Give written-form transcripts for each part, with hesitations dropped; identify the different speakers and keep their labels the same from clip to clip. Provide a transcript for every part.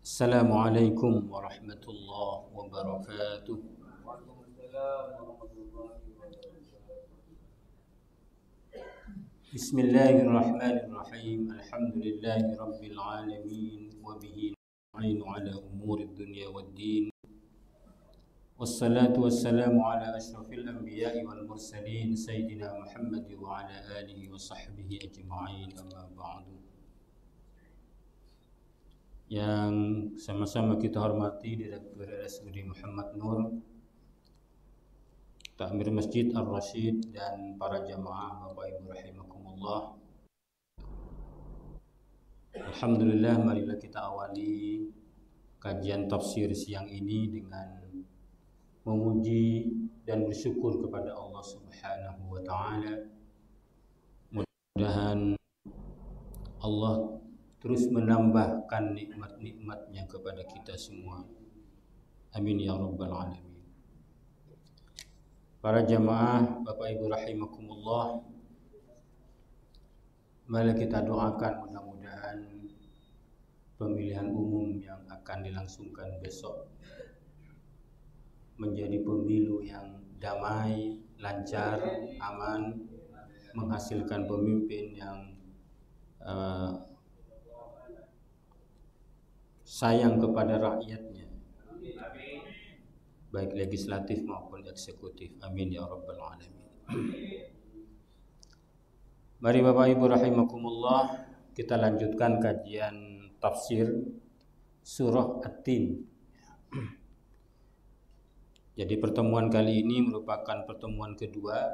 Speaker 1: Assalamualaikum warahmatullahi wabarakatuh. Bismillahirrahmanirrahim. Alhamdulillahi rabbil alamin wa bihi nasta'inu ala umuri dunya waddin. Wassalatu wassalamu ala asyrafil anbiya'i wal mursalin sayyidina Muhammad wa ala alihi wa sahbihi ajma'in, amma ba'du. Yang sama-sama kita hormati Direktur RSUD Muhammad Nur, Takmir Masjid Ar-Rasyid, dan para jamaah Bapak Ibu rahimakumullah. Alhamdulillah, marilah kita awali kajian tafsir siang ini dengan memuji dan bersyukur kepada Allah Subhanahu wa taala. Mudah-mudahan Allah terus menambahkan nikmat-nikmatnya kepada kita semua. Amin ya rabbal alamin. Para jamaah Bapak Ibu rahimakumullah, mari kita doakan mudah-mudahan pemilihan umum yang akan dilangsungkan besok menjadi pemilu yang damai, lancar, aman, menghasilkan pemimpin yang sayang kepada rakyatnya, baik legislatif maupun eksekutif. Amin ya rabbal alamin. Mari Bapak Ibu rahimakumullah, kita lanjutkan kajian tafsir surah At-Tin. Jadi pertemuan kali ini merupakan pertemuan kedua.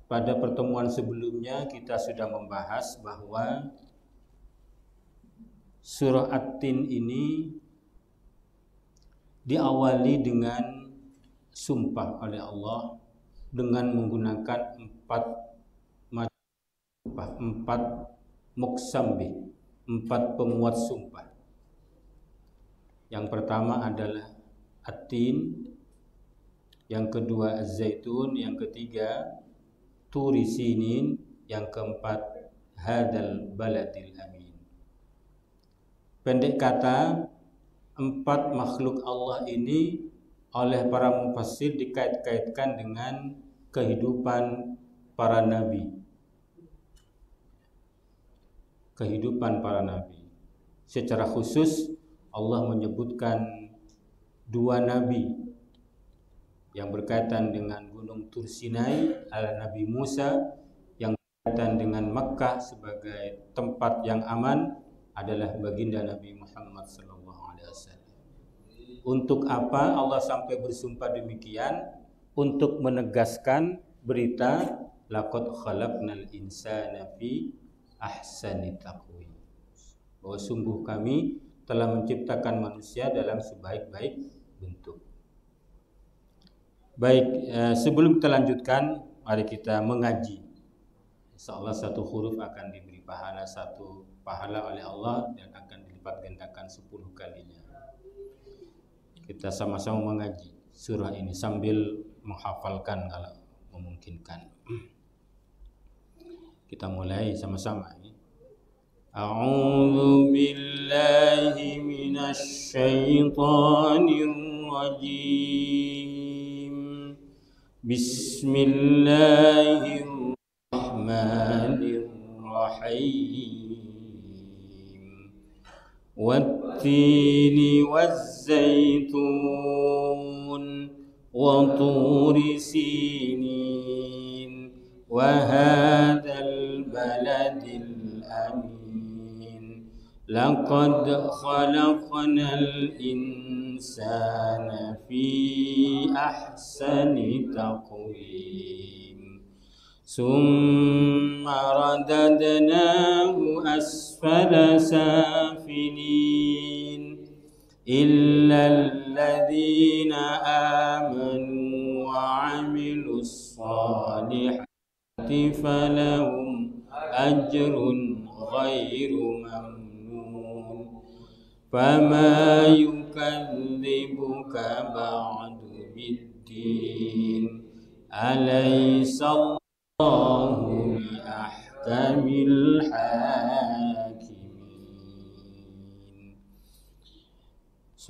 Speaker 1: Pada pertemuan sebelumnya kita sudah membahas bahwa surah At-Tin ini diawali dengan sumpah oleh Allah dengan menggunakan empat muqsam, empat pemuat sumpah. Yang pertama adalah At-Tin, yang kedua Az-Zaitun, yang ketiga Turi Sinin, yang keempat Hadzal Baladil Amin. Pendek kata, empat makhluk Allah ini oleh para mufassir dikait-kaitkan dengan kehidupan para nabi. Kehidupan para nabi. Secara khusus Allah menyebutkan dua nabi yang berkaitan dengan Gunung Tur Sinai ala Nabi Musa, yang berkaitan dengan Makkah sebagai tempat yang aman adalah baginda Nabi Muhammad sallallahu alaihi wasallam. Untuk apa Allah sampai bersumpah demikian? Untuk menegaskan berita laqad khalaqnal insana fi ahsani taqwim, bahwa sungguh kami telah menciptakan manusia dalam sebaik-baik bentuk. Baik, sebelum kita lanjutkan, mari kita mengaji. Insyaallah satu huruf akan diberi pahala satu pahala oleh Allah dan akan dilipat gandakan 10 kalinya. Kita sama-sama mengaji surah ini sambil menghafalkan kalau memungkinkan. Kita mulai sama-sama. A'udzu billahi minasy syaithanir rajim. Bismillahirrahmanirrahim. Wat-tini waz-zaitun wa turi sinin wa hadzal baladil amin. Laqad khalaqnal insana fi ahsani taqwim. Summa radadnahu asfala safilin illal ladzina amanu wa 'amilus shalihati falahum ajrun ghairu mamnun. Fama yukadzibuka ba'du biddin. Alaysa Allahu bi ahkamil hakimin.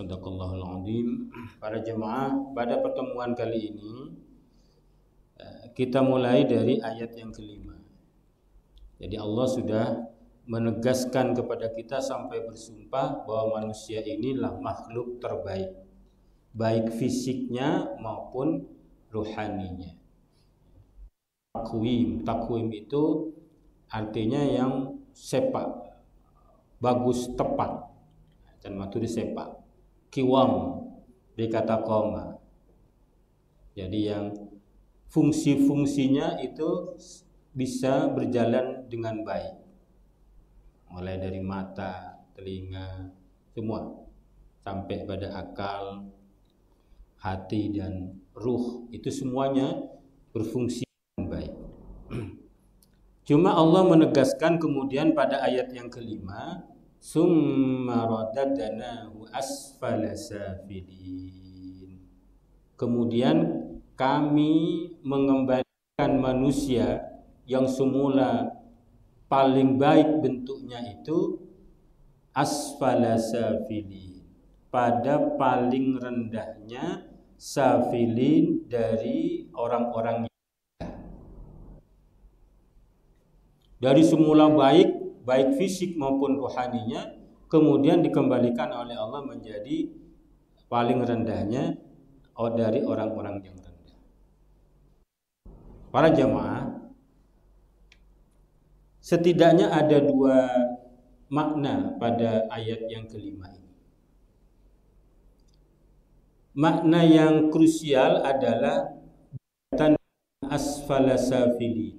Speaker 1: Shadaqallahul Azim. Para jemaah, pada pertemuan kali ini kita mulai dari ayat yang kelima. Jadi Allah sudah menegaskan kepada kita sampai bersumpah bahwa manusia inilah makhluk terbaik, baik fisiknya maupun ruhaninya. Takwim itu artinya yang sepak, bagus, tepat, dan matu disepak. Kiwam dari kata koma. Jadi yang fungsi-fungsinya itu bisa berjalan dengan baik, mulai dari mata, telinga, semua sampai pada akal, hati dan ruh, itu semuanya berfungsi dengan baik. Cuma Allah menegaskan kemudian pada ayat yang kelima, summa radadnahu asfala safilin. Kemudian kami mengembalikan manusia yang semula paling baik bentuknya itu asfala safilin, pada paling rendahnya safilin dari orang-orang yang dari semula baik fisik maupun rohaninya, kemudian dikembalikan oleh Allah menjadi paling rendahnya dari orang-orang yang rendah. Para jamaah, setidaknya ada dua makna pada ayat yang kelima ini. Makna yang krusial adalah asfala safili.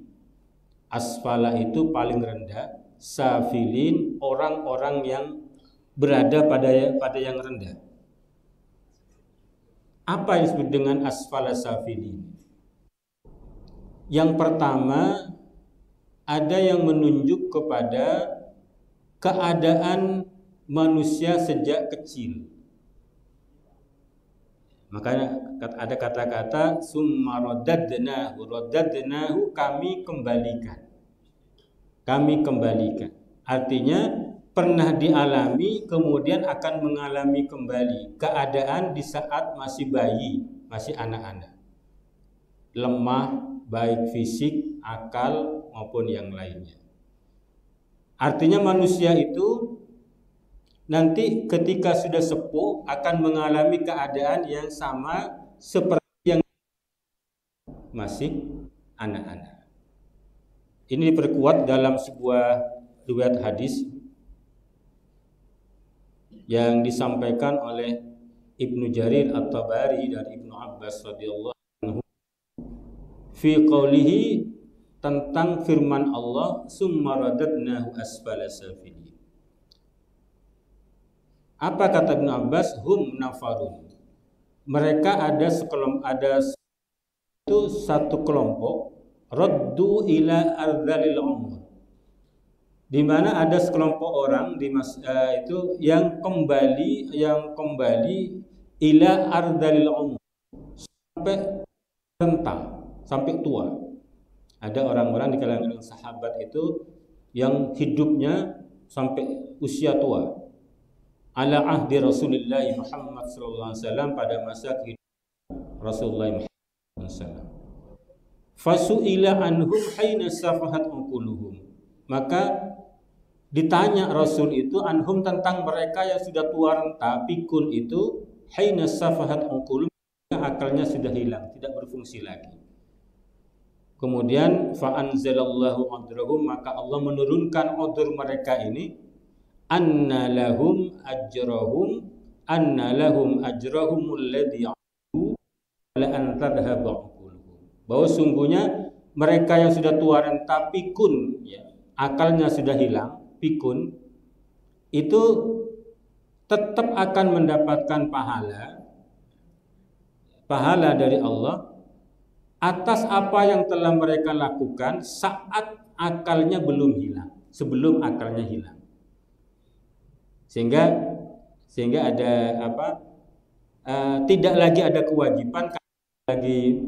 Speaker 1: Asfala itu paling rendah, safilin orang-orang yang berada pada yang rendah. Apa yang disebut dengan asfala safilin? Yang pertama, ada yang menunjuk kepada keadaan manusia sejak kecil. Makanya ada kata-kata summa radadnahu, kami kembalikan. Artinya pernah dialami kemudian akan mengalami kembali keadaan di saat masih bayi, masih anak-anak, lemah baik fisik, akal maupun yang lainnya. Artinya manusia itu nanti ketika sudah sepuh akan mengalami keadaan yang sama seperti yang masih anak-anak. Ini diperkuat dalam sebuah riwayat hadis yang disampaikan oleh Ibnu Jarir At-Tabari dari Ibnu Abbas radhiyallahu anhu fi qoulihi, tentang firman Allah summa radadnahu asfala safilin. Apa kata Ibnu Abbas? Hum nafarun. Mereka ada itu satu kelompok, raddu ila ardhalil umur, di mana ada sekelompok orang itu yang kembali ila ardhalil umur, sampai rentah, sampai tua. Ada orang-orang di kalangan sahabat itu yang hidupnya sampai usia tua. Ala ahdi Rasulullah Muhammad sallallahu alaihi wasallam, pada masa kehidupan Rasulullah Muhammad sallallahu. Fasu'ila anhum haina safahat uquluhum. Maka ditanya Rasul itu anhum, tentang mereka yang sudah tua renta, pikun itu, haina safahat uquluhum, akalnya sudah hilang, tidak berfungsi lagi. Kemudian fa anzalallahu adrahum, maka Allah menurunkan udzur mereka ini, anna lahum ajrahum alladhi ya'u la an tadhhabu qulubuhum, bahwa sungguhnya mereka yang sudah tua renta, pikun, ya, akalnya sudah hilang, pikun, itu tetap akan mendapatkan pahala dari Allah atas apa yang telah mereka lakukan saat akalnya belum hilang, sebelum akalnya hilang. Sehingga ada tidak lagi ada kewajiban lagi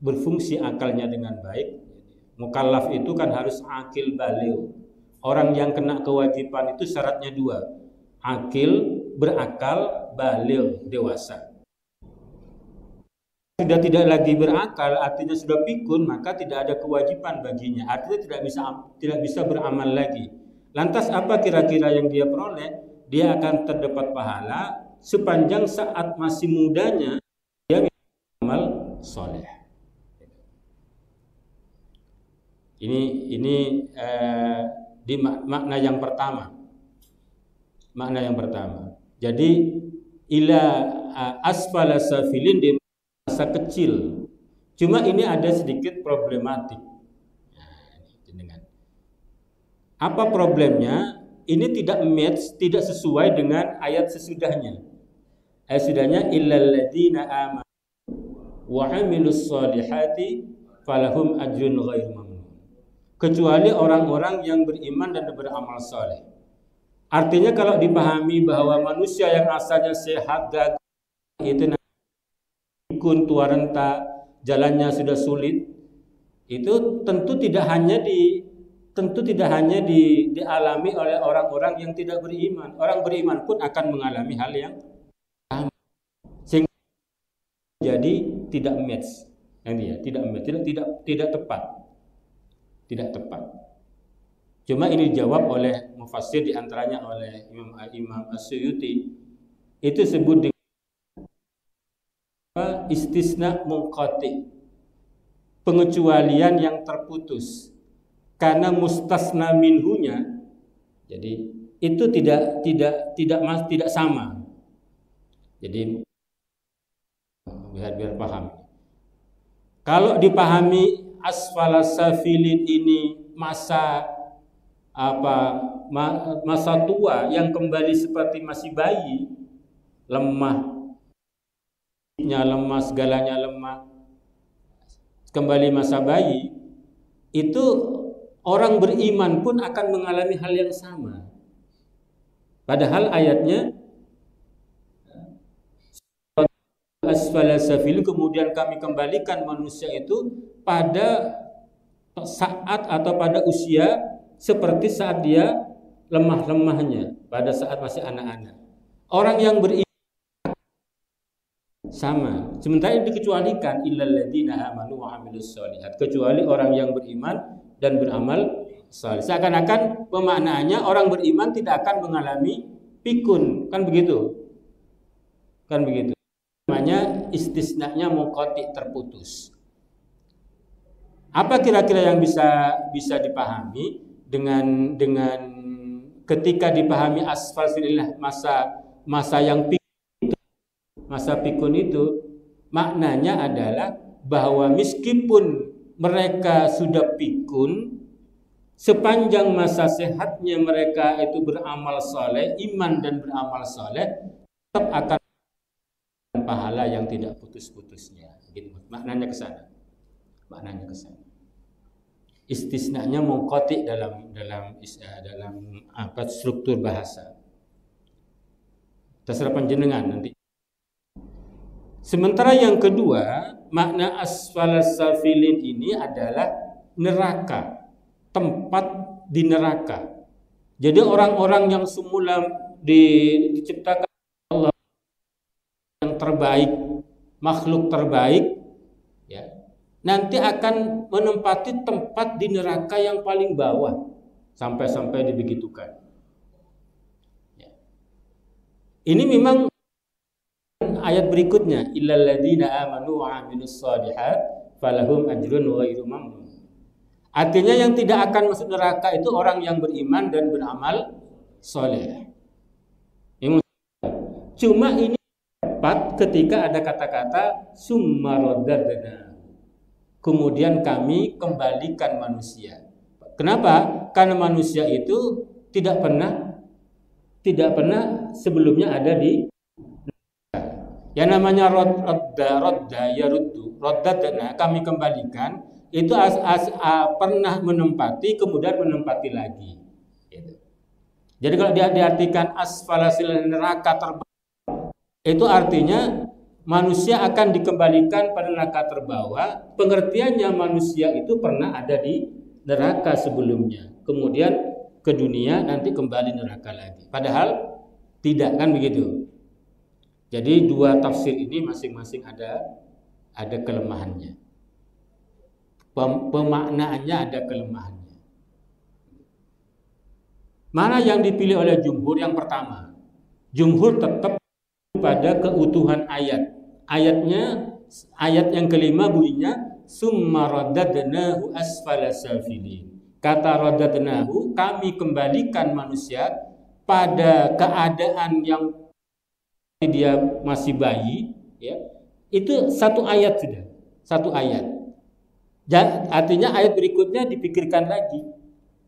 Speaker 1: berfungsi akalnya dengan baik. Mukallaf itu kan harus akil baligh. Orang yang kena kewajiban itu syaratnya dua, akil, berakal, baligh, dewasa. Sudah tidak lagi berakal, artinya sudah pikun, maka tidak ada kewajiban baginya. Artinya tidak bisa beramal lagi. Lantas apa kira-kira yang dia peroleh? Dia akan terdapat pahala sepanjang saat masih mudanya dia beramal soleh. Ini di makna yang pertama. Makna yang pertama. Jadi ila asfala safilin di masa kecil. Cuma ini ada sedikit problematik. Apa problemnya? Ini tidak match, tidak sesuai dengan ayat sesudahnya. Ayat sesudahnya illal ladzina amanu wa 'amilus shalihati falahum ajrun ghairu mamnun. Kecuali orang-orang yang beriman dan beramal saleh. Artinya kalau dipahami bahwa manusia yang asalnya sehat, gagah, itu pikun, tua renta, jalannya sudah sulit, itu tentu tidak hanya dialami oleh orang-orang yang tidak beriman. Orang beriman pun akan mengalami hal yang sama. Sehingga jadi tidak match. Tidak tepat. Tidak tepat. Cuma ini dijawab oleh mufassir, diantaranya oleh Imam As-Suyuti. Itu disebut dengan istisna munqati, pengecualian yang terputus. Karena mustasna minhunya, jadi itu tidak sama. Jadi biar paham. Kalau dipahami asfala safilin ini masa tua yang kembali seperti masih bayi, lemah, segalanya lemah, kembali masa bayi, itu orang beriman pun akan mengalami hal yang sama. Padahal ayatnya asfala safil, kemudian kami kembalikan manusia itu pada saat atau pada usia seperti saat dia lemah-lemahnya, pada saat masih anak-anak. Orang yang beriman sama. Sementara dikecualikan illal ladzina amanu wa 'amilus shalihat, kecuali orang yang beriman dan beramal saleh. Seakan-akan pemaknaannya orang beriman tidak akan mengalami pikun, kan begitu? Kan begitu. Namanya istisnanya munqati, terputus. Apa kira-kira yang bisa dipahami dengan ketika dipahami asfal filillah, masa yang pikun itu maknanya adalah bahwa meskipun mereka sudah pikun, sepanjang masa sehatnya mereka itu beramal soleh, iman dan beramal soleh, tetap akan pahala yang tidak putus-putusnya. Gitu. Maknanya ke sana. Istisnanya munqati dalam struktur bahasa. Terserah panjenengan nanti. Sementara yang kedua, makna asfala safilin ini adalah neraka, tempat di neraka. Jadi orang-orang yang semula diciptakan Allah yang terbaik, makhluk terbaik, ya, nanti akan menempati tempat di neraka yang paling bawah sampai dibegitukan. Ya. Ini memang ayat berikutnya illal ladzina amanu wa 'amilus shalihat falahum ajrun ghairu mamnun. Artinya yang tidak akan masuk neraka itu orang yang beriman dan beramal soleh. Cuma ini tepat ketika ada kata-kata summa raddadna, kemudian kami kembalikan manusia. Kenapa? Karena manusia itu tidak pernah sebelumnya ada di yang namanya rodda yaruddu, raddadna, kami kembalikan, itu pernah menempati kemudian menempati lagi. Gitu. Jadi kalau dia diartikan asfalasil neraka terbawah, itu artinya manusia akan dikembalikan pada neraka terbawah. Pengertiannya manusia itu pernah ada di neraka sebelumnya, kemudian ke dunia, nanti kembali neraka lagi. Padahal Tidak, kan begitu. Jadi dua tafsir ini masing-masing ada kelemahannya. Pemaknaannya ada kelemahannya. Mana yang dipilih oleh jumhur? Yang pertama, jumhur tetap pada keutuhan ayat. Ayat yang kelima bunyinya summa radadnahu asfala safilin. Kata radadnahu, kami kembalikan manusia pada keadaan yang dia masih bayi, ya. Itu satu ayat sudah, satu ayat. Artinya ayat berikutnya dipikirkan lagi.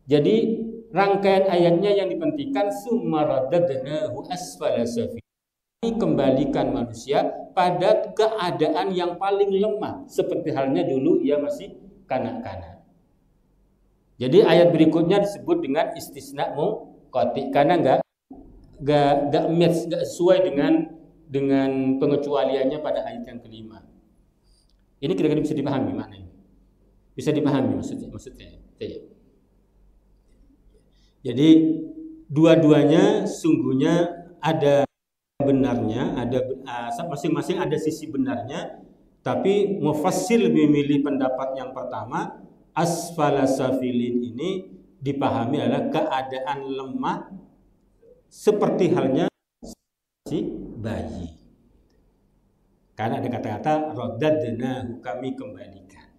Speaker 1: Jadi rangkaian ayatnya yang dipentingkan summa radadnahu asfala safilin. Kami kembalikan manusia pada keadaan yang paling lemah, seperti halnya dulu ia masih kanak-kanak. Jadi ayat berikutnya disebut dengan istisna munqati karena enggak sesuai dengan pengecualiannya pada ayat yang kelima. Ini kira-kira bisa dipahami mana ini? Bisa dipahami maksudnya. Jadi dua-duanya sungguhnya ada benarnya, masing-masing ada sisi benarnya, tapi mufassir lebih memilih pendapat yang pertama, asfala safilin ini dipahami adalah keadaan lemah seperti halnya si bayi. Karena ada kata-kata radadnahu, kami kembalikan.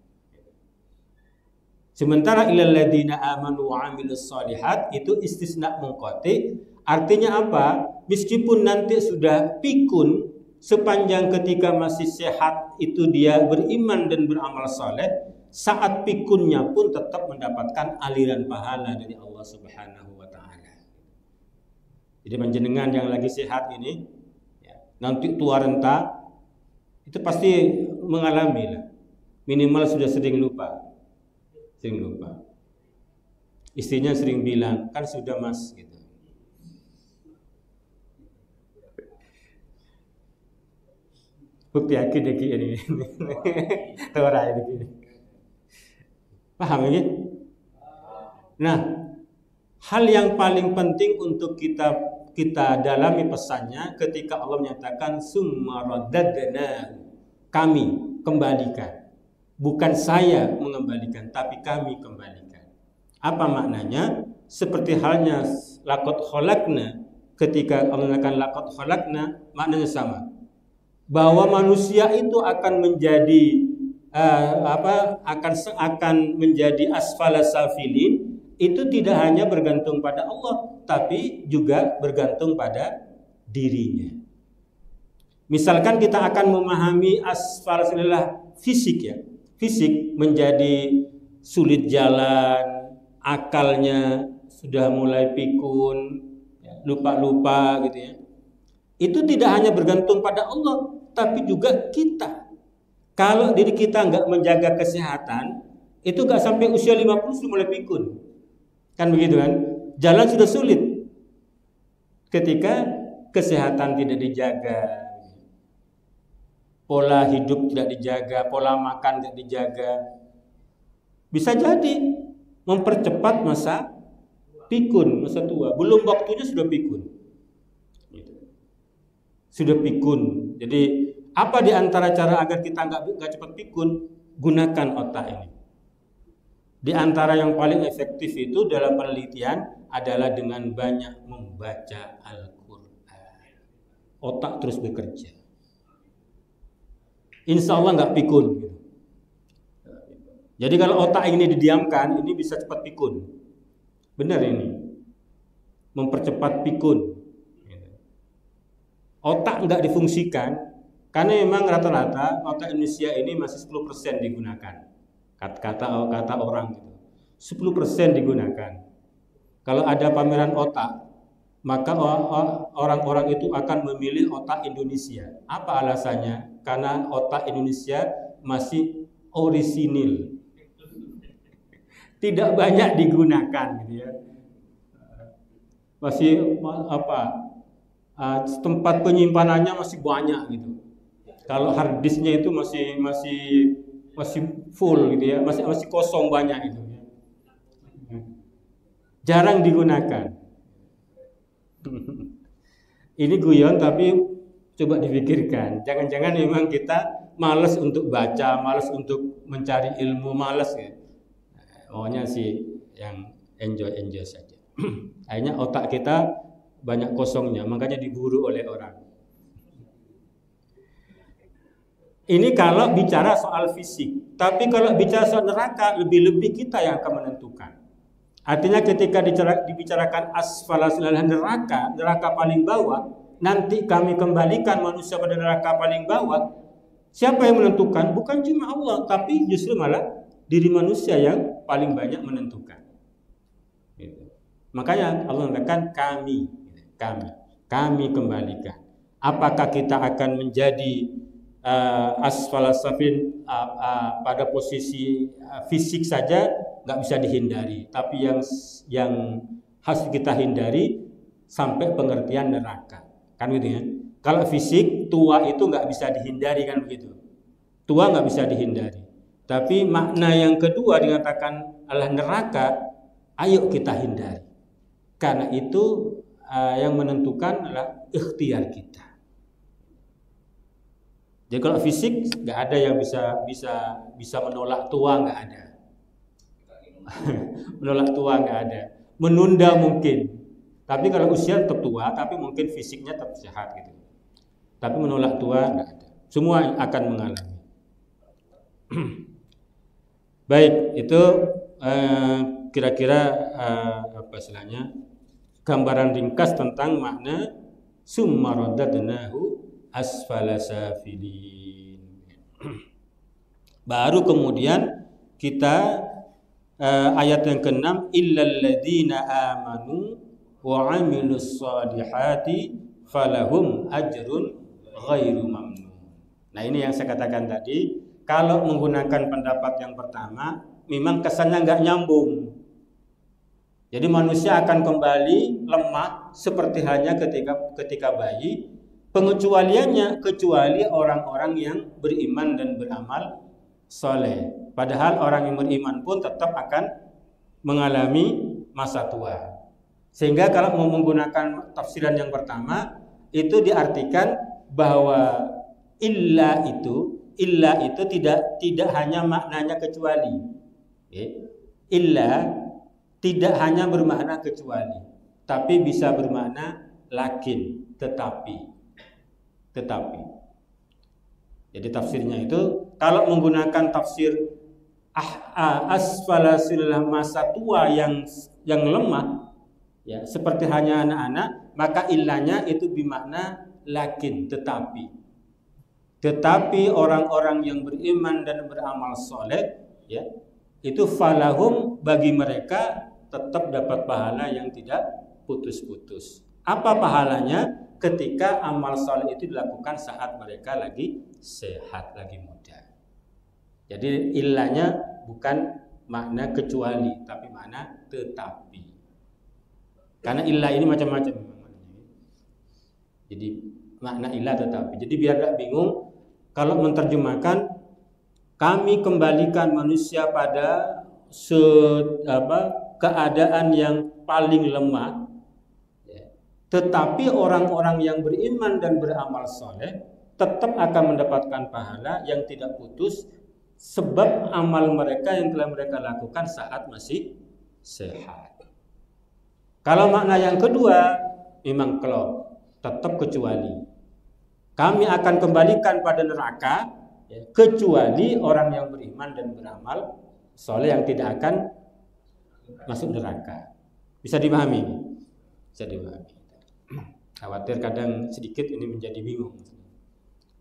Speaker 1: Sementara ilal ladzina amanu wa amilus shalihat itu istisna munqati, artinya apa? Meskipun nanti sudah pikun, sepanjang ketika masih sehat itu dia beriman dan beramal saleh, saat pikunnya pun tetap mendapatkan aliran pahala dari Allah Subhanahu wa taala. Jadi panjenengan yang lagi sehat ini, ya, nanti tua renta itu pasti mengalami lah. Minimal sudah sering lupa. Istrinya sering bilang, kan sudah mas gitu. Bukti yakin ini. Tora ini. Paham ini? Nah, hal yang paling penting untuk kita dalami pesannya ketika Allah menyatakan summa radadna, kami kembalikan. Bukan saya mengembalikan, tapi kami kembalikan. Apa maknanya? Seperti halnya laqad khalaqna, ketika Allah mengatakan laqad khalaqna, maknanya sama. Bahwa manusia itu akan menjadi akan menjadi asfala safilin, itu tidak hanya bergantung pada Allah, tapi juga bergantung pada dirinya. Misalkan kita akan memahami asfala safilin fisik, ya. Fisik menjadi sulit jalan, akalnya sudah mulai pikun, lupa-lupa gitu ya. Itu tidak hanya bergantung pada Allah, tapi juga kita. Kalau diri kita nggak menjaga kesehatan, itu nggak sampai usia 50 sudah mulai pikun. Kan begitu kan? Jalan sudah sulit ketika kesehatan tidak dijaga, pola hidup tidak dijaga, pola makan tidak dijaga. Bisa jadi mempercepat masa pikun, masa tua. Belum waktunya sudah pikun. Sudah pikun. Jadi apa di antara cara agar kita nggak cepat pikun? Gunakan otak ini. Di antara yang paling efektif itu dalam penelitian adalah dengan banyak membaca Al-Quran. Otak terus bekerja. Insya Allah nggak pikun. Jadi kalau otak ini didiamkan, ini bisa cepat pikun. Benar ini. Mempercepat pikun. Otak nggak difungsikan, karena memang rata-rata otak Indonesia ini masih 10% digunakan. Kata orang gitu. 10% digunakan. Kalau ada pameran otak, maka orang-orang itu akan memilih otak Indonesia. Apa alasannya? Karena otak Indonesia masih orisinil. Tidak banyak digunakan gitu ya. Masih tempat penyimpanannya masih banyak gitu. Kalau hard disknya itu masih full gitu ya, masih kosong banyak itu. Jarang digunakan. Ini guyon tapi coba dipikirkan. Jangan-jangan memang kita malas untuk baca, malas untuk mencari ilmu, malas ya. Maunya sih yang enjoy saja. Akhirnya otak kita banyak kosongnya, makanya diburu oleh orang. Ini kalau bicara soal fisik. Tapi kalau bicara soal neraka, lebih-lebih kita yang akan menentukan. Artinya ketika dibicarakan asfalasilal neraka paling bawah, nanti kami kembalikan manusia pada neraka paling bawah. Siapa yang menentukan? Bukan cuma Allah, tapi justru malah diri manusia yang paling banyak menentukan. Gitu. Makanya Allah mengatakan kami kembalikan. Apakah kita akan menjadi asfalasafin pada posisi fisik saja nggak bisa dihindari, tapi yang harus kita hindari sampai pengertian neraka, kan gitu ya. Kalau fisik tua itu nggak bisa dihindari, kan begitu. Tua nggak bisa dihindari. Tapi makna yang kedua dikatakan adalah neraka, ayo kita hindari. Karena itu yang menentukan adalah ikhtiar kita. Jadi kalau fisik nggak ada yang bisa menolak tua, nggak ada. Menolak tua nggak ada. Menunda mungkin. Tapi kalau usia tetap tua, tapi mungkin fisiknya tetap sehat gitu. Tapi menolak tua nggak ada. Semua akan mengalami. Baik, itu kira-kira apa istilahnya? Gambaran ringkas tentang makna summa radadnahu asfala safilin. Baru kemudian kita ayat yang ke-6, illal ladzina amanu wa 'amilus shalihati falahum ajrun ghairu mamnun. Nah, ini yang saya katakan tadi, kalau menggunakan pendapat yang pertama memang kesannya nggak nyambung. Jadi manusia akan kembali lemah seperti halnya ketika bayi. Pengecualiannya kecuali orang-orang yang beriman dan beramal soleh. Padahal orang yang beriman pun tetap akan mengalami masa tua. Sehingga kalau mau menggunakan tafsiran yang pertama, itu diartikan bahwa illa itu tidak hanya maknanya kecuali. Illa tidak hanya bermakna kecuali, tapi bisa bermakna lakin, tetapi. Jadi tafsirnya itu kalau menggunakan tafsir asfalasil masa tua yang lemah, ya seperti hanya anak-anak, maka illanya itu bermakna lakin, tetapi orang-orang yang beriman dan beramal soleh, ya itu falahum, bagi mereka tetap dapat pahala yang tidak putus-putus. Apa pahalanya? Ketika amal soleh itu dilakukan saat mereka lagi sehat, lagi muda. Jadi ilahnya bukan makna kecuali, tapi makna tetapi. Karena ilah ini macam-macam. Jadi makna ilah tetapi. Jadi biar tidak bingung, kalau menerjemahkan kami kembalikan manusia pada keadaan yang paling lemah. Tetapi orang-orang yang beriman dan beramal soleh tetap akan mendapatkan pahala yang tidak putus, sebab amal mereka yang telah mereka lakukan saat masih sehat. Kalau makna yang kedua, memang klop, tetap kecuali. Kami akan kembalikan pada neraka, ya, kecuali orang yang beriman dan beramal soleh yang tidak akan masuk neraka. Bisa dipahami? Bisa dipahami. Khawatir kadang sedikit ini menjadi bingung.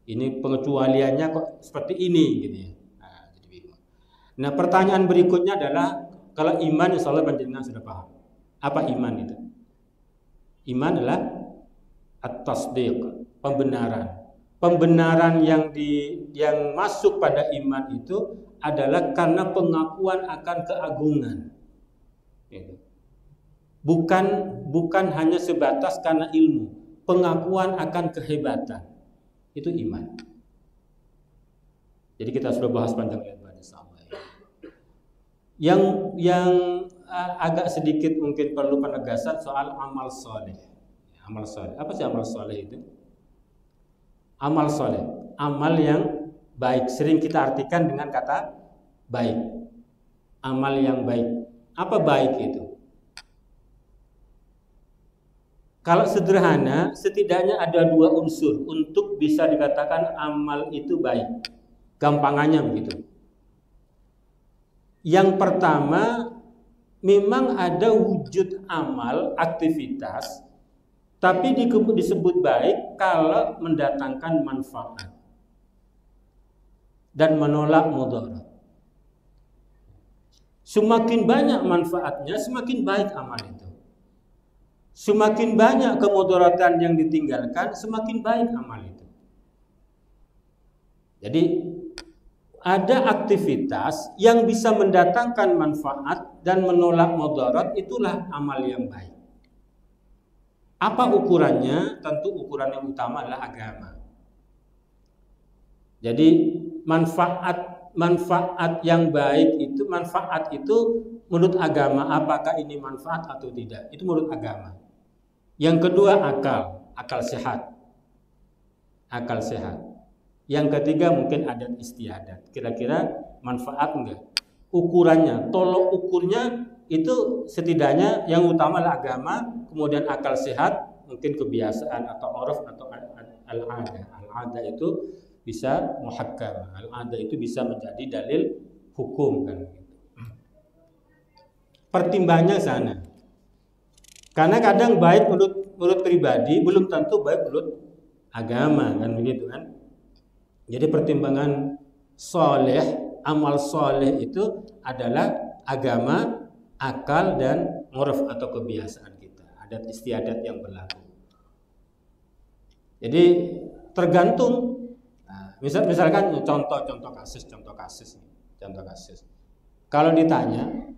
Speaker 1: Ini pengecualiannya kok seperti ini gitu ya. Nah, jadi bingung. Nah, pertanyaan berikutnya adalah kalau iman, insya Allah panjenengan sudah paham. Apa iman itu? Iman adalah at-tasdiq, pembenaran. Pembenaran yang masuk pada iman itu adalah karena pengakuan akan keagungan. Gitu. Bukan hanya sebatas karena ilmu, pengakuan akan kehebatan. Itu iman. Jadi kita sudah bahas panjang lebar insyaallah. Yang agak sedikit mungkin perlu penegasan soal amal soleh. Amal soleh. Apa sih amal soleh itu? Amal soleh, amal yang baik. Sering kita artikan dengan kata baik. Amal yang baik. Apa baik itu? Kalau sederhana, setidaknya ada 2 unsur untuk bisa dikatakan amal itu baik. Gampangannya begitu. Yang pertama, memang ada wujud amal, aktivitas, tapi disebut baik kalau mendatangkan manfaat dan menolak mudarat. Semakin banyak manfaatnya, semakin baik amal itu. Semakin banyak kemudaratan yang ditinggalkan, semakin baik amal itu. Jadi ada aktivitas yang bisa mendatangkan manfaat dan menolak mudarat, itulah amal yang baik. Apa ukurannya? Tentu ukuran yang utama adalah agama. Jadi manfaat yang baik itu, manfaat itu menurut agama, apakah ini manfaat atau tidak, itu menurut agama. Yang kedua akal sehat. Akal sehat. Yang ketiga mungkin adat istiadat. Kira-kira manfaat enggak? Ukurannya, tolok ukurnya itu setidaknya yang utama adalah agama, kemudian akal sehat, mungkin kebiasaan atau uruf atau al-ada. Al-ada itu bisa muhakkam. Al-ada itu bisa menjadi dalil hukum kan gitu. Pertimbangnya sana. Karena kadang baik menurut pribadi belum tentu baik menurut agama kan begitu kan. Jadi pertimbangan soleh, amal soleh itu adalah agama, akal dan uruf atau kebiasaan kita, adat istiadat yang berlaku. Jadi tergantung. Nah, misalkan contoh kasus. Kalau ditanya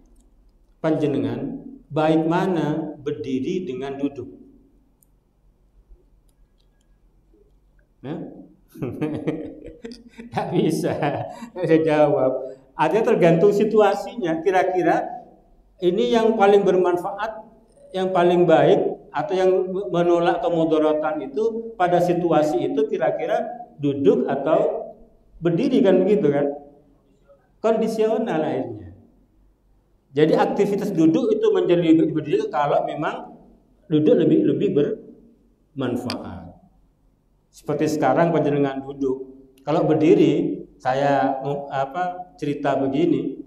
Speaker 1: panjenengan baik mana berdiri dengan duduk? Tidak bisa jawab. Artinya tergantung situasinya. Kira-kira ini yang paling bermanfaat, yang paling baik, atau yang menolak kemudaratan itu pada situasi itu kira-kira duduk atau berdiri kan begitu kan? Kondisional akhirnya. Jadi aktivitas duduk itu menjadi berdiri kalau memang duduk lebih bermanfaat. Seperti sekarang panjenengan duduk. Kalau berdiri, saya cerita begini,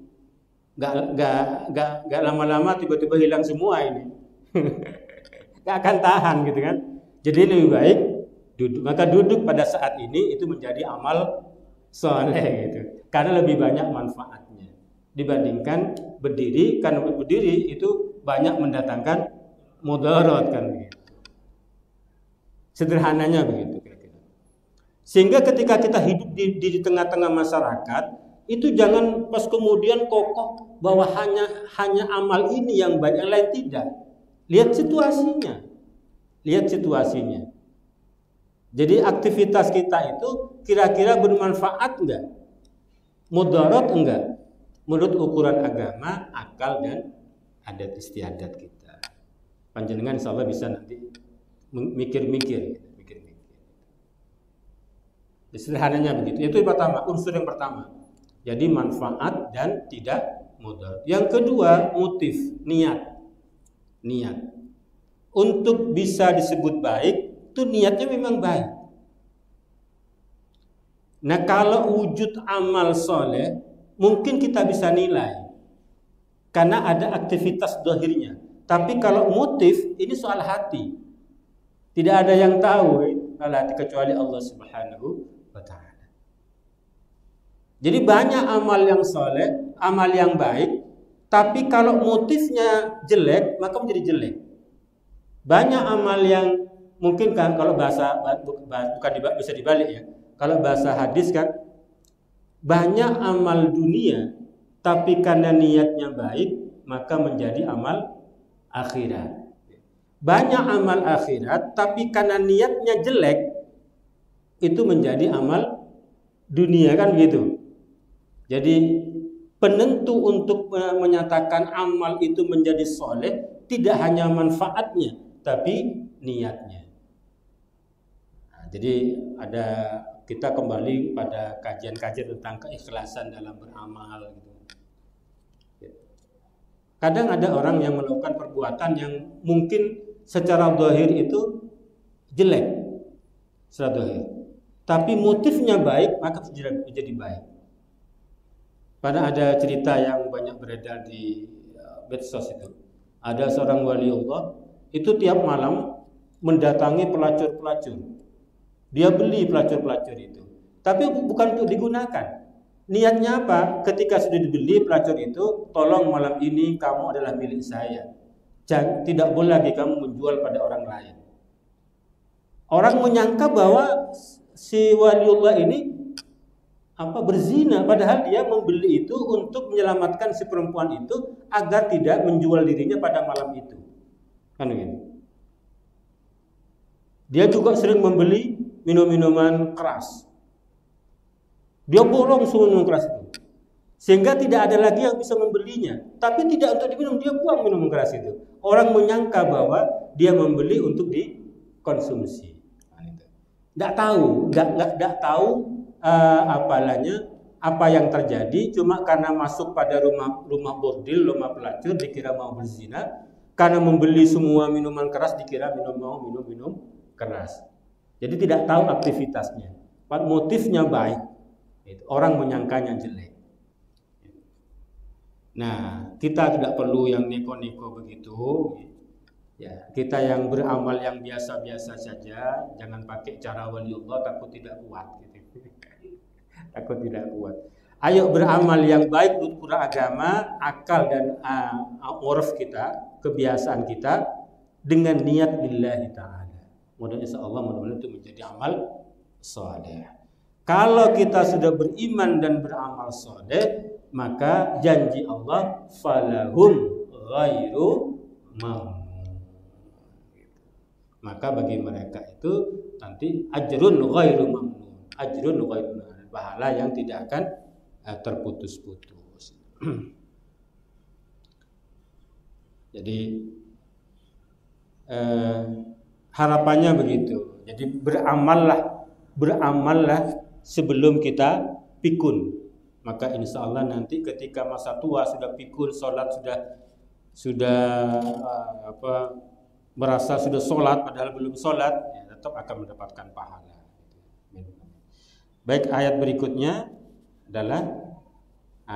Speaker 1: nggak lama-lama tiba-tiba hilang semua ini, nggak akan tahan gitu kan. Jadi lebih baik duduk. Maka duduk pada saat ini itu menjadi amal soleh gitu, karena lebih banyak manfaatnya dibandingkan berdiri. Karena berdiri itu banyak mendatangkan mudarat kan begitu. Sederhananya begitu. Sehingga ketika kita hidup di tengah-tengah masyarakat, itu jangan pas kemudian kokoh bahwa hanya amal ini yang baik, yang lain tidak. Lihat situasinya. Jadi aktivitas kita itu kira-kira bermanfaat enggak? Mudarat enggak? Menurut ukuran agama, akal dan adat istiadat kita. Panjenengan insyaallah bisa nanti mikir-mikir. Sederhananya begitu. Itu pertama, unsur yang pertama. Jadi manfaat dan tidak mudarat. Yang kedua, motif, niat. Untuk bisa disebut baik, itu niatnya memang baik. Nah, kalau wujud amal soleh, mungkin kita bisa nilai karena ada aktivitas zahirnya. Tapi kalau motif, ini soal hati. Tidak ada yang tahu soal hati kecuali Allah Subhanahu wa ta'ala. Jadi banyak amal yang soleh, amal yang baik, tapi kalau motifnya jelek, maka menjadi jelek. Banyak amal yang mungkin kan kalau bahasa bukan bisa dibalik ya. Kalau bahasa hadis kan banyak amal dunia, tapi karena niatnya baik, maka menjadi amal akhirat. Banyak amal akhirat, tapi karena niatnya jelek, itu menjadi amal dunia kan begitu. Jadi penentu untuk menyatakan amal itu menjadi soleh tidak hanya manfaatnya, tapi niatnya. Nah, jadi kita kembali pada kajian-kajian tentang keikhlasan dalam beramal gitu. Kadang ada orang yang melakukan perbuatan yang mungkin secara zahir itu jelek, secara zahir, tapi motifnya baik, maka menjadi baik. Pada ada cerita yang banyak beredar di medsos itu. Ada seorang waliullah itu tiap malam mendatangi pelacur-pelacur. Dia beli pelacur-pelacur itu, tapi bukan untuk digunakan. Niatnya apa? Ketika sudah dibeli pelacur itu, tolong malam ini kamu adalah milik saya. Tidak boleh lagi kamu menjual pada orang lain. Orang menyangka bahwa si waliullah ini berzina, padahal dia membeli itu untuk menyelamatkan si perempuan itu agar tidak menjual dirinya pada malam itu. Kan gitu. Dia juga sering membeli minum-minuman keras. Dia borong semua minuman keras itu, sehingga tidak ada lagi yang bisa membelinya. Tapi tidak untuk diminum, dia buang minuman keras itu. Orang menyangka bahwa dia membeli untuk dikonsumsi. Nggak tahu apa yang terjadi, cuma karena masuk pada rumah bordil, rumah pelacur, dikira mau berzina. Karena membeli semua minuman keras, dikira minum keras. Jadi tidak tahu aktivitasnya. Motifnya baik, orang menyangkanya jelek. Nah, kita tidak perlu yang neko-neko begitu. Ya, kita yang beramal yang biasa-biasa saja, jangan pakai cara waliullah, takut tidak kuat. Takut tidak kuat. Ayo beramal yang baik menurut agama, akal dan uruf kita, kebiasaan kita dengan niat lillahi ta'ala. Mudah-mudahan insyaallah itu menjadi amal saleh. Kalau kita sudah beriman dan beramal saleh, maka janji Allah falahum ghairu mamnun. Maka bagi mereka itu nanti ajrun ghairu mamnun, pahala yang tidak akan terputus-putus. Jadi harapannya begitu. Jadi beramallah sebelum kita pikun. Maka insya Allah nanti ketika masa tua sudah pikun, sholat sudah merasa sudah sholat padahal belum sholat, ya tetap akan mendapatkan pahala. Baik, ayat berikutnya adalah,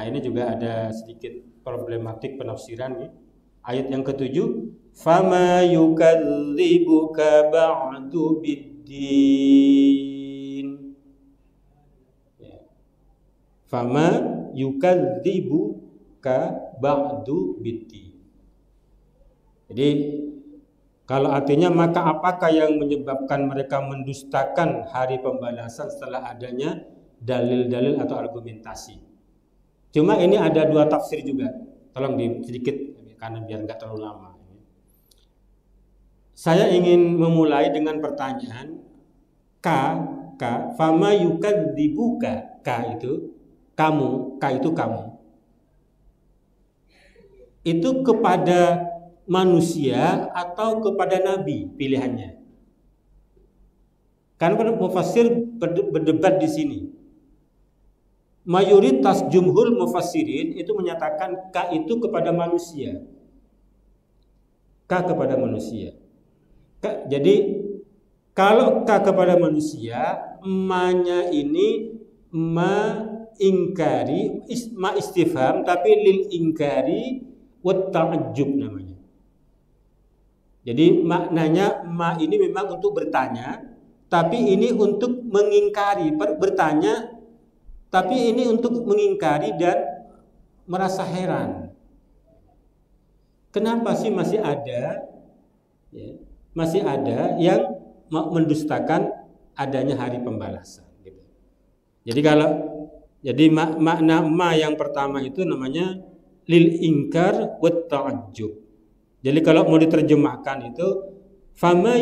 Speaker 1: ini juga ada sedikit problematik penafsiran nih. Ayat yang ke-7, fama yukadzibuka ba'du biddin. Fama yukadzibuka ba'du biddin. Jadi kalau artinya maka apakah yang menyebabkan mereka mendustakan hari pembalasan setelah adanya dalil-dalil atau argumentasi. Cuma ini ada dua tafsir juga. Tolong sedikit karena biar enggak terlalu lama. Saya ingin memulai dengan pertanyaan fama yukadzibuka, itu kamu, itu kamu. Itu kepada manusia atau kepada nabi pilihannya. Karena mufassir berdebat di sini. Mayoritas jumhur mufassirin itu menyatakan itu kepada manusia. Kepada manusia. Jadi kalau kepada manusia, ma-nya ini ma istifham tapi lil ingkari wa ta'ajjub namanya. Jadi maknanya ma ini memang untuk bertanya, tapi ini untuk mengingkari. Bertanya, tapi ini untuk mengingkari dan merasa heran. Kenapa sih masih ada yang mendustakan adanya hari pembalasan? Gitu. Jadi makna ma yang pertama itu namanya lil ingkar wa ta'ajjub. Jadi kalau mau diterjemahkan itu fama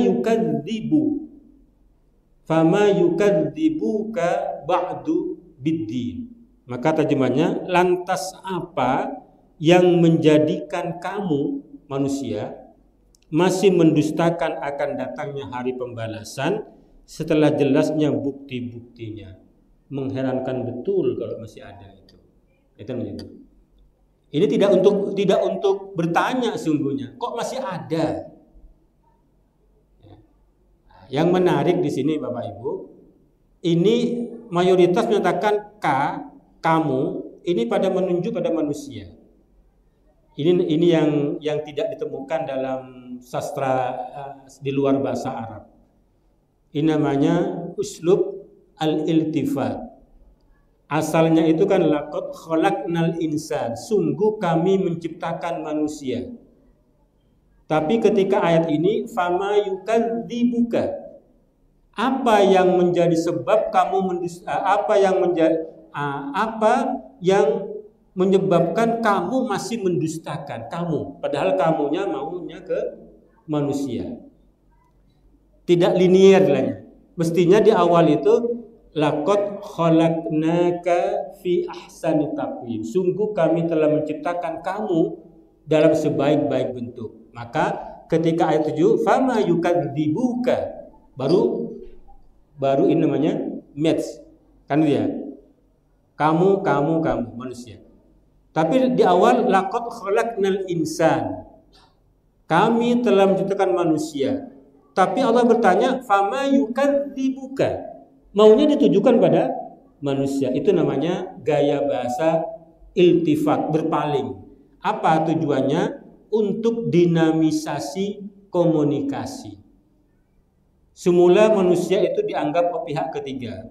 Speaker 1: yukadzibuka ba'du biddin. Maka terjemahnya, lantas apa yang menjadikan kamu manusia masih mendustakan akan datangnya hari pembalasan setelah jelasnya bukti-buktinya. Mengherankan betul kalau masih ada itu. Itu namanya. Ini tidak untuk bertanya sungguhnya, kok masih ada? Yang menarik di sini Bapak Ibu, ini mayoritas menyatakan kamu ini pada menunjuk pada manusia. Ini yang tidak ditemukan dalam sastra di luar bahasa Arab. Ini namanya uslub al-iltifat. Asalnya itu kan laqad khalaqnal insan, sungguh kami menciptakan manusia. Tapi ketika ayat ini fama yukadzibuka, apa yang menjadi sebab kamu apa yang menyebabkan kamu masih mendustakan kamu, padahal kamunya maunya ke manusia. Tidak linear lah. Mestinya di awal itu laqad khalaqnaka fi ahsani taqwim, sungguh kami telah menciptakan kamu dalam sebaik-baik bentuk. Maka ketika ayat 7 fama yukadzibuka, baru ini namanya match kan dia, kamu manusia. Tapi di awal laqad khalaqnal insan, kami telah menciptakan manusia. Tapi Allah bertanya fama yukadzibuka, maunya ditujukan pada manusia. Itu namanya gaya bahasa iltifat, berpaling. Apa tujuannya? Untuk dinamisasi komunikasi. Semula manusia itu dianggap pihak ketiga.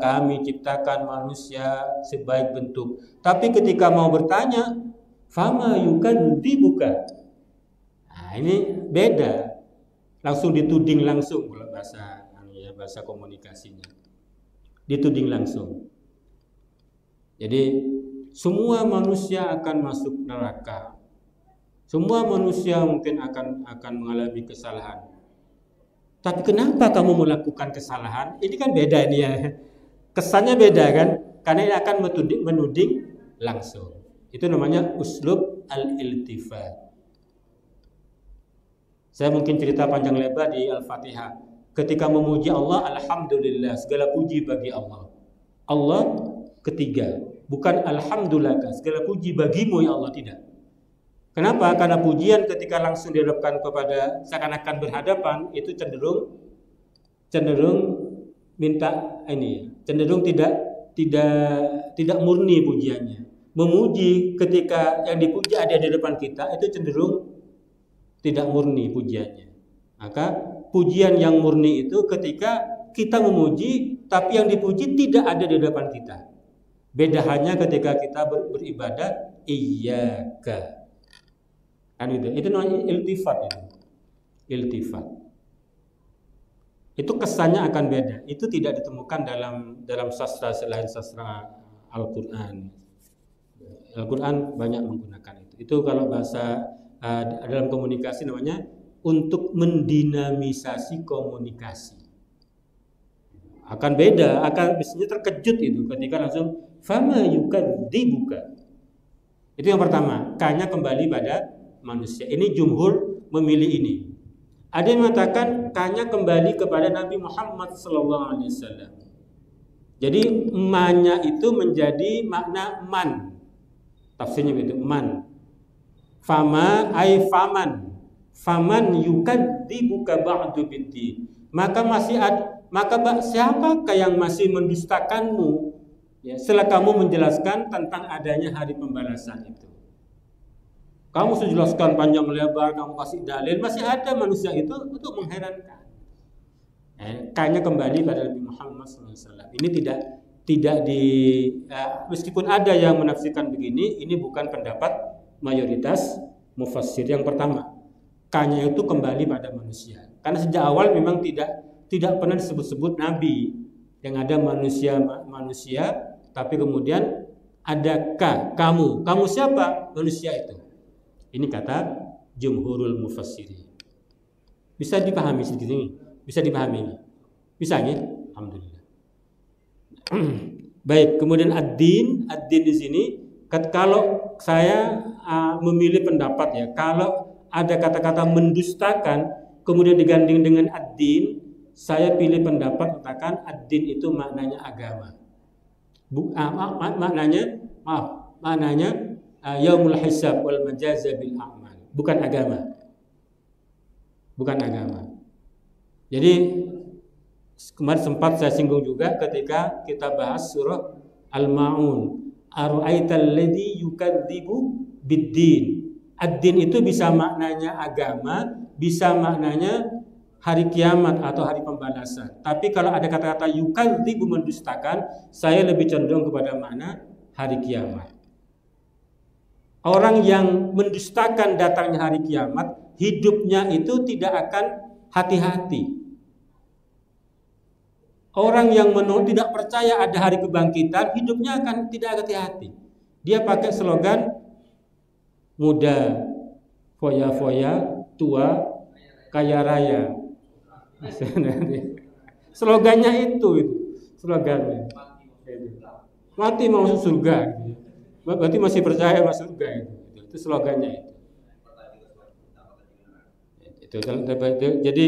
Speaker 1: Kami ciptakan manusia sebaik bentuk. Tapi ketika mau bertanya, fama yukadzibuka, nah ini beda. Langsung dituding langsung kalau bahasa komunikasinya. Dituding langsung. Jadi semua manusia akan masuk neraka. Semua manusia mungkin akan mengalami kesalahan. Tapi kenapa kamu melakukan kesalahan? Ini kan beda ini ya. Kesannya beda kan? Karena ini akan menuding langsung. Itu namanya uslub al-iltifat. Saya mungkin cerita panjang lebar di Al-Fatihah. Ketika memuji Allah, alhamdulillah, segala puji bagi Allah. Allah ketiga, bukan alhamdulillah, segala puji bagimu ya Allah, tidak. Kenapa? Karena pujian ketika langsung dihadapkan kepada seakan-akan berhadapan itu cenderung minta cenderung tidak murni pujiannya. Memuji ketika yang dipuji ada di depan kita itu cenderung tidak murni pujiannya. Maka pujian yang murni itu ketika kita memuji tapi yang dipuji tidak ada di depan kita. Beda hanya ketika kita beribadah iyyaka. Kan itu namanya iltifat itu. Iltifat. Itu kesannya akan beda. Itu tidak ditemukan dalam sastra selain sastra Al-Qur'an. Al-Qur'an banyak menggunakan itu. Itu kalau bahasa dalam komunikasi namanya untuk mendinamisasi komunikasi. Akan beda, akan biasanya terkejut itu ketika langsung fama yukadzibuka. Itu yang pertama, K-nya kembali pada manusia. Ini jumhur memilih ini. Ada yang mengatakan K-nya kembali kepada Nabi Muhammad SAW. Jadi ma-nya itu menjadi makna man. Tafsirnya begitu, man. Fama ay faman. Faman yukadzibuka ba'du biddin. Maka siapakah yang masih mendustakanmu ya, setelah kamu menjelaskan tentang adanya hari pembalasan itu. Kamu sudah jelaskan panjang lebar, kamu kasih dalil, masih ada manusia itu untuk mengherankan. Kayaknya kembali pada Nabi Muhammad SAW. Ini tidak meskipun ada yang menafsirkan begini, ini bukan pendapat mayoritas mufassir. Yang pertama, kayaknya itu kembali pada manusia. Karena sejak awal memang tidak pernah disebut-sebut Nabi. Yang ada manusia, tapi kemudian ada kamu siapa? Manusia itu. Ini kata jumhurul mufassirin. Bisa dipahami sedikit ini? Bisa dipahami ini? Bisa ya? Alhamdulillah. Baik, kemudian ad-din di sini kalau saya memilih pendapat ya, kalau ada kata-kata mendustakan kemudian diganding dengan ad-din, saya pilih pendapat katakan ad-din itu maknanya agama. Maknanya yaumul hisab wal majaza bil a'mal, bukan agama. Bukan agama. Jadi kemarin sempat saya singgung juga ketika kita bahas surah Al-Ma'un. Ara'aital ladzi yukadzibu bid-din. Ad-din itu bisa maknanya agama, bisa maknanya hari kiamat atau hari pembalasan. Tapi kalau ada kata-kata yukadzibu mendustakan, saya lebih cenderung kepada makna hari kiamat. Orang yang mendustakan datangnya hari kiamat, hidupnya itu tidak akan hati-hati. Orang yang tidak percaya ada hari kebangkitan, hidupnya akan tidak hati-hati. Dia pakai slogan muda foya-foya, tua kaya raya. Slogannya itu slogannya. Mati mau masuk surga. Berarti masih percaya masuk surga itu slogannya itu. Jadi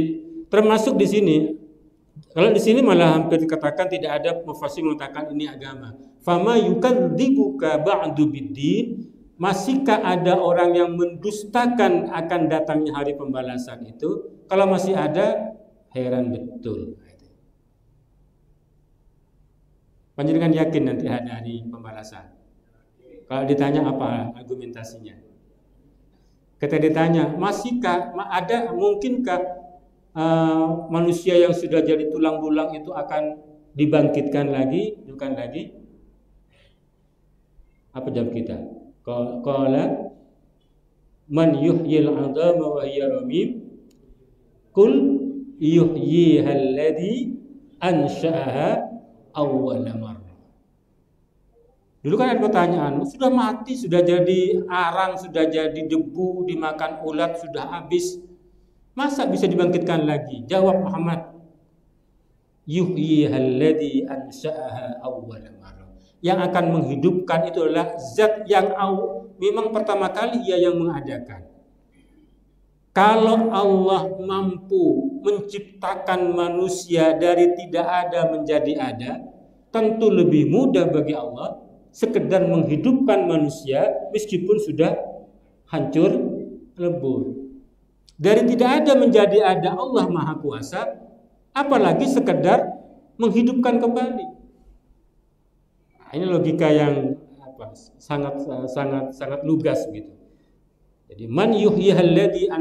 Speaker 1: termasuk di sini. Kalau di sini malah hampir dikatakan tidak ada mufassir mengatakan ini agama. Fama yukadzibuka ba'du biddin, masihkah ada orang yang mendustakan akan datangnya hari pembalasan itu? Kalau masih ada, heran betul. Panjenengan yakin nanti ada hari pembalasan? Kalau ditanya apa argumentasinya? Ketika ditanya, masihkah ada, mungkinkah manusia yang sudah jadi tulang belulang itu akan dibangkitkan lagi? Bukan lagi. Apa jawab kita? Qala man yuhyil 'idama wa hiya ramim qul yuhyiha alladhi ansha'aha awwala marrah. Dulu kan ada pertanyaan, sudah mati, sudah jadi arang, sudah jadi debu, dimakan ulat, sudah habis, masa bisa dibangkitkan lagi? Jawab Muhammad, yuhyiha alladhi ansha'aha awwala marrah. Yang akan menghidupkan itu adalah zat yang memang pertama kali ia yang mengadakan. Kalau Allah mampu menciptakan manusia dari tidak ada menjadi ada, tentu lebih mudah bagi Allah sekedar menghidupkan manusia meskipun sudah hancur lebur. Dari tidak ada menjadi ada Allah Maha Kuasa, apalagi sekedar menghidupkan kembali. Nah, ini logika yang sangat lugas gitu. Jadi man yuhyihal ladzi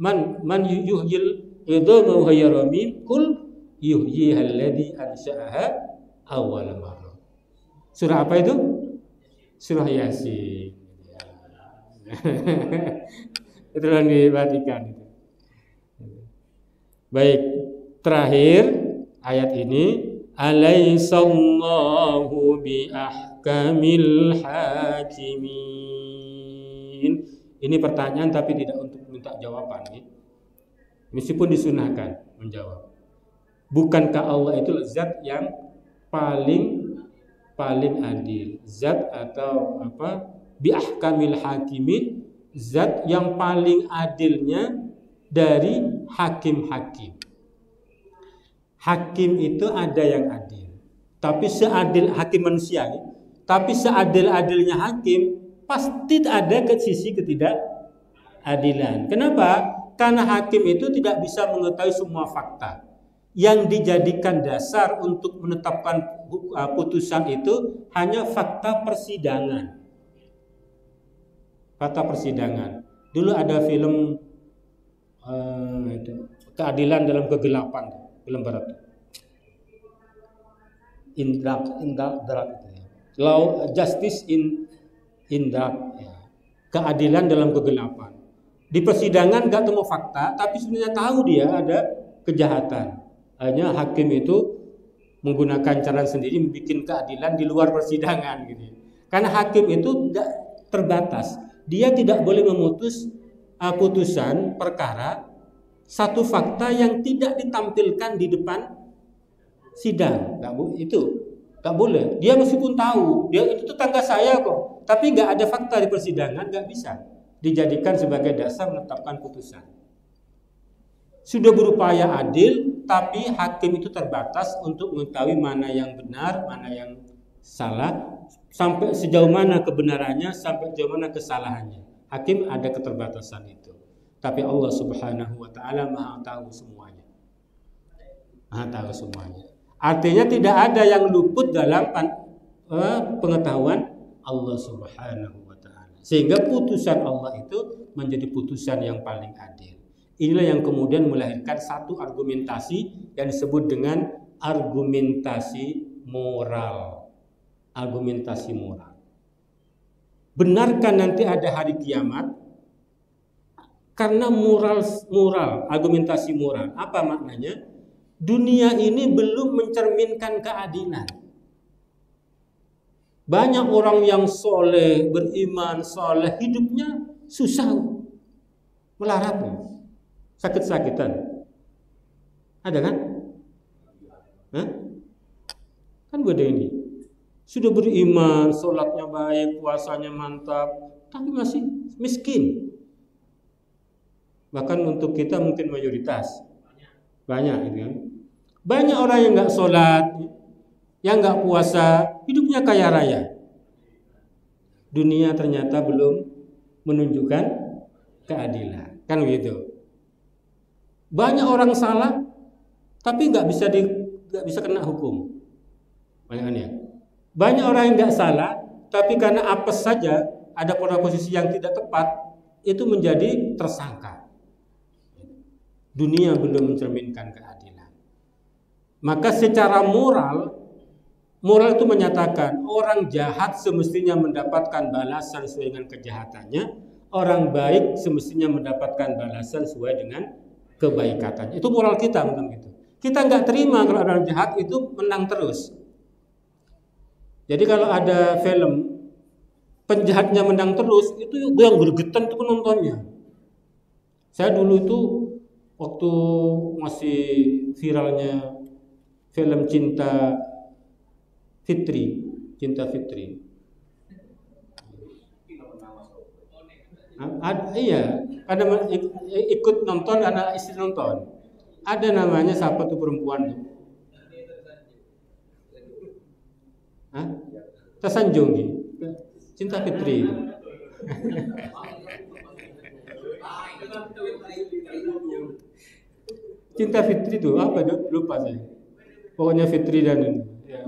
Speaker 1: man yuhyil idama wa hiya ramim kul yuhyihal ladzi ansha'aha awwal marrah. Surah apa itu? Surah Yasin. Itu yang diperhatikan. Baik, terakhir ayat ini, alaisallahu bi ahkamil hakimin. Ini pertanyaan tapi tidak untuk minta jawaban, meskipun disunahkan menjawab. Bukankah Allah itu zat yang paling adil, zat atau apa, bi ahkamil hakimin, zat yang paling adilnya dari hakim-hakim. Hakim itu ada yang adil, tapi seadil hakim manusia, tapi seadil-adilnya hakim pasti ada ke sisi ketidakadilan. Kenapa? Karena hakim itu tidak bisa mengetahui semua fakta. Yang dijadikan dasar untuk menetapkan putusan itu hanya fakta persidangan. Fakta persidangan. Dulu ada film keadilan dalam kegelapan, film barat. In dark, law justice in dark, ya. Keadilan dalam kegelapan. Di persidangan nggak temu fakta, tapi sebenarnya tahu dia ada kejahatan. Hanya hakim itu menggunakan cara sendiri membuat keadilan di luar persidangan, gitu. Karena hakim itu tidak terbatas, dia tidak boleh memutus putusan perkara satu fakta yang tidak ditampilkan di depan sidang. Nggak boleh. Dia meskipun tahu dia itu tetangga saya kok, tapi nggak ada fakta di persidangan, nggak bisa. dijadikan sebagai dasar menetapkan putusan. Sudah berupaya adil, tapi hakim itu terbatas untuk mengetahui mana yang benar, mana yang salah, sampai sejauh mana kebenarannya, sampai sejauh mana kesalahannya. Hakim ada keterbatasan itu. Tapi Allah Subhanahu wa taala Maha tahu semuanya. Maha tahu semuanya. Artinya tidak ada yang luput dalam pengetahuan Allah Subhanahu wa taala. Sehingga putusan Allah itu menjadi putusan yang paling adil. Inilah yang kemudian melahirkan satu argumentasi yang disebut dengan argumentasi moral. Argumentasi moral. Benarkah nanti ada hari kiamat? Karena moral, argumentasi moral. Apa maknanya? Dunia ini belum mencerminkan keadilan. Banyak orang yang soleh, beriman, soleh, hidupnya susah, melarat, sakit-sakitan. Ada kan? Hah? Kan gue ada ini. Sudah beriman, sholatnya baik, puasanya mantap, tapi masih miskin. Bahkan untuk kita mungkin mayoritas. Banyak gitu kan. Banyak orang yang nggak sholat, yang nggak puasa, hidupnya kaya raya. Dunia ternyata belum menunjukkan keadilan, kan begitu. Banyak orang salah, tapi nggak bisa kena hukum. Banyak. Banyak orang yang nggak salah, tapi karena apes saja, ada pada posisi yang tidak tepat, itu menjadi tersangka. Dunia belum mencerminkan keadilan. Maka secara moral itu menyatakan orang jahat semestinya mendapatkan balasan sesuai dengan kejahatannya, orang baik semestinya mendapatkan balasan sesuai dengan kebaikannya. Itu moral kita tentang itu. Kita nggak terima kalau orang jahat itu menang terus. Jadi kalau ada film penjahatnya menang terus, itu yang gregetan itu penontonnya. Saya dulu itu waktu masih viralnya film Cinta Fitri. Iya, ada ikut nonton, anak istri nonton. Ada namanya siapa tuh perempuan tuh? Tersanjung gitu. Cinta Fitri. Cinta Fitri itu apa? Lupa saya. Pokoknya Fitri dan ya,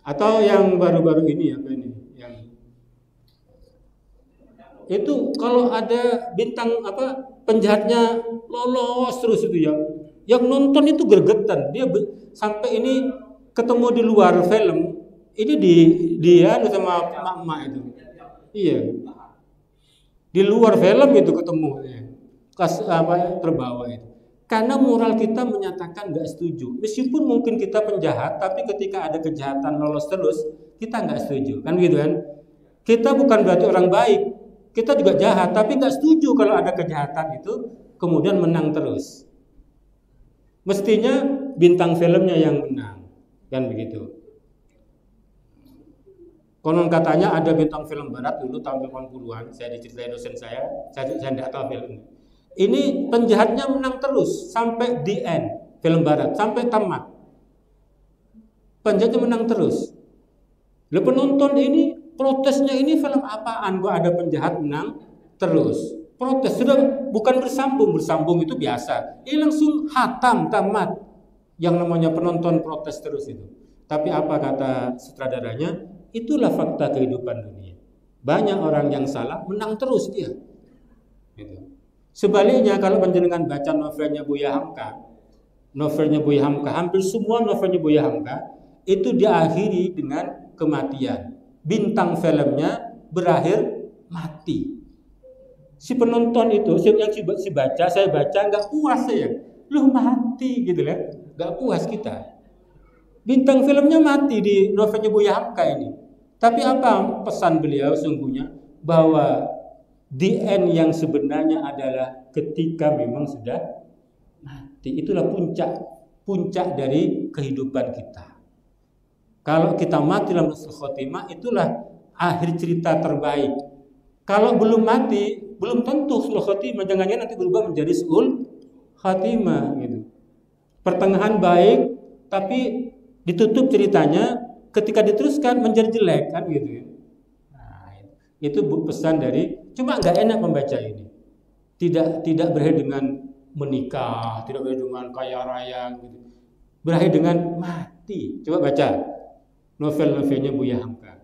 Speaker 1: atau yang baru-baru ini apa ini? Yang itu kalau ada bintang penjahatnya lolos terus itu ya. Yang nonton itu gregetan. Dia sampai ini ketemu di luar film, ini dia sama emak itu, iya, di luar film itu ketemu, terbawa itu. Karena moral kita menyatakan nggak setuju, meskipun mungkin kita penjahat, tapi ketika ada kejahatan lolos terus, kita nggak setuju, kan gitu kan? Kita bukan berarti orang baik, kita juga jahat, tapi nggak setuju kalau ada kejahatan itu kemudian menang terus. Mestinya bintang filmnya yang menang. Kan begitu. Konon katanya ada bintang film barat dulu tahun 80-an, saya diceritain dosen saya tidak tahu film ini. Ini penjahatnya menang terus sampai the end, film barat sampai tamat. Penjahatnya menang terus. Lalu penonton ini protesnya, ini film apaan kok ada penjahat menang terus. Protes sudah bukan bersambung itu biasa. Ini langsung hatam tamat. Yang namanya penonton protes terus itu. Tapi apa kata sutradaranya? Itulah fakta kehidupan dunia. Banyak orang yang salah menang terus dia. Gitu. Sebaliknya kalau panjenengan baca novelnya Buya Hamka, hampir semua novelnya Buya Hamka itu diakhiri dengan kematian. Bintang filmnya berakhir mati. Si penonton itu, saya baca nggak puas saya. Lu mati gitu lah. Gak puas kita. Bintang filmnya mati di novelnya Buya Hamka ini. Tapi apa pesan beliau sungguhnya? Bahwa the end yang sebenarnya adalah ketika memang sudah mati. Itulah puncak dari kehidupan kita. Kalau kita mati dalam husnul khotimah, itulah akhir cerita terbaik. Kalau belum mati, belum tentu husnul khotimah, jangan-jangan nanti berubah menjadi su'ul khatimah gitu. Pertengahan baik, tapi ditutup ceritanya, ketika diteruskan menjadi jelek kan gitu. Nah, itu pesan dari, cuma nggak enak membaca ini. Tidak berakhir dengan menikah, tidak berakhir dengan kaya raya gitu. Berakhir dengan mati. Coba baca novel-novelnya Buya Hamka.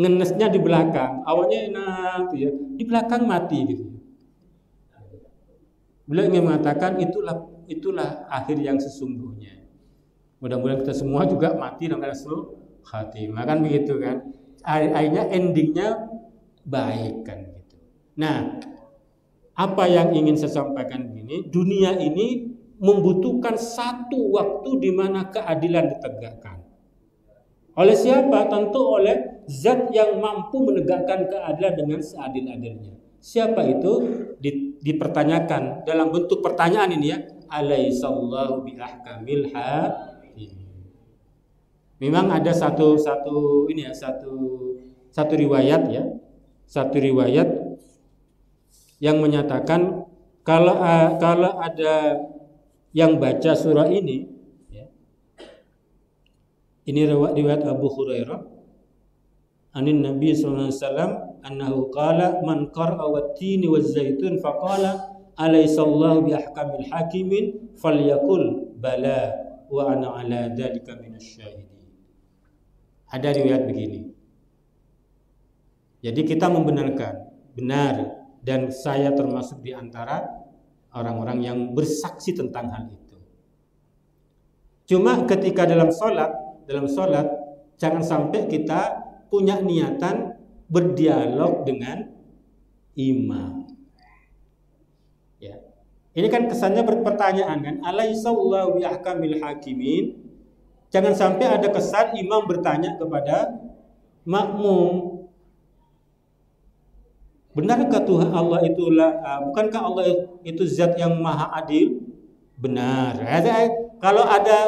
Speaker 1: Ngenesnya di belakang, awalnya enak ya, di belakang mati gitu. Beliau ingin mengatakan itulah akhir yang sesungguhnya. Mudah-mudahan kita semua juga mati dengan husnul khatimah kan begitu kan. Akhirnya endingnya baik kan gitu. Nah, apa yang ingin saya sampaikan begini, dunia ini membutuhkan satu waktu di mana keadilan ditegakkan. Oleh siapa? Tentu oleh zat yang mampu menegakkan keadilan dengan seadil-adilnya. Siapa itu? Dipertanyakan dalam bentuk pertanyaan ini ya. Alaihissallahu biahkamil hakim. Memang ada satu riwayat ya. Satu riwayat yang menyatakan kalau ada yang baca surah ini, ini riwayat Abu Hurairah anin Nabi sallallahu alaihi wasallam annahu qala man qara'a wat-tini waz-zaitun faqala alaysallahu bi ahkamil hakimin falyaqul bala wa ana ala dzalika minasyahidin. Ada riwayat begini. Jadi kita membenarkan benar, dan saya termasuk di antara orang-orang yang bersaksi tentang hal itu. Cuma ketika dalam sholat jangan sampai kita punya niatan berdialog dengan imam. Ya. Ini kan kesannya pertanyaan kan, alaihissallahu biahkamil hakimin. Jangan sampai ada kesan imam bertanya kepada makmum, benarkah Tuhan Allah itulah bukankah Allah itu zat yang maha adil? Benar. Kalau ada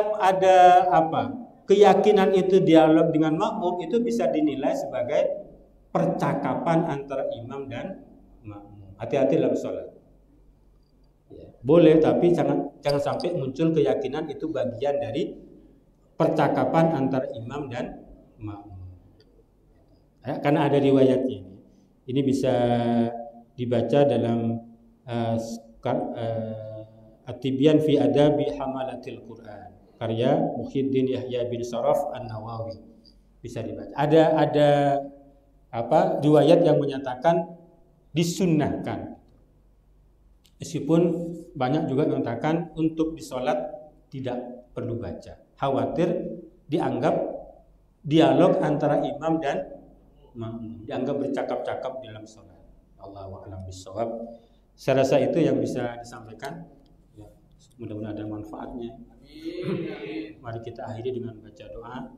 Speaker 1: keyakinan itu dialog dengan makmum, itu bisa dinilai sebagai percakapan antara imam dan makmum. Hati-hati dalam sholat. Ya, boleh, tapi jangan sampai muncul keyakinan itu bagian dari percakapan antara imam dan makmum. Ya, karena ada riwayatnya. Ini bisa dibaca dalam At-Tibyan fi Adabi Hamalatil Quran, karya Muhyiddin Yahya bin Sharaf An-Nawawi. Bisa dibaca. Ada riwayat yang menyatakan disunnahkan. Meskipun banyak juga mengatakan untuk di sholat tidak perlu baca. Khawatir dianggap dialog antara imam dan makmum, dianggap bercakap-cakap dalam sholat. Allahu a'lam bishawab. Saya rasa itu yang bisa disampaikan. Ya, mudah-mudahan ada manfaatnya. Mari kita akhiri dengan baca doa.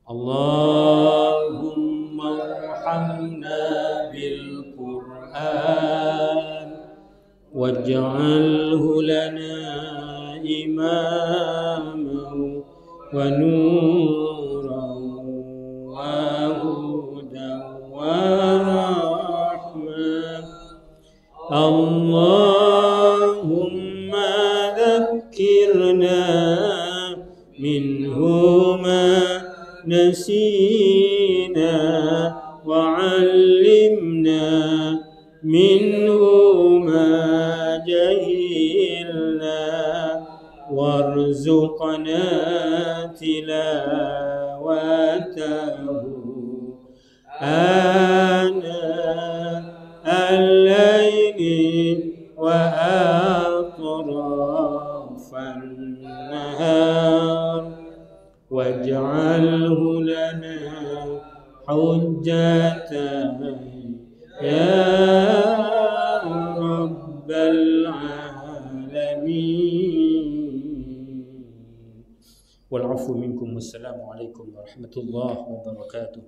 Speaker 1: Allahumma arhamna bil Qur'an waj'alhu lana imaman wa nuran wa hudan wa rahmah. Allahumma dhakkirna minhu ma nasina wa 'allimna minhu ma jahilna warzuqna tilawatahu ana al-layli wa atrafan nahar waj'alhu lana hujjatan ya rabbal alamin. Wal 'afwu minkum. Wassalamu alaikum warahmatullahi wabarakatuh.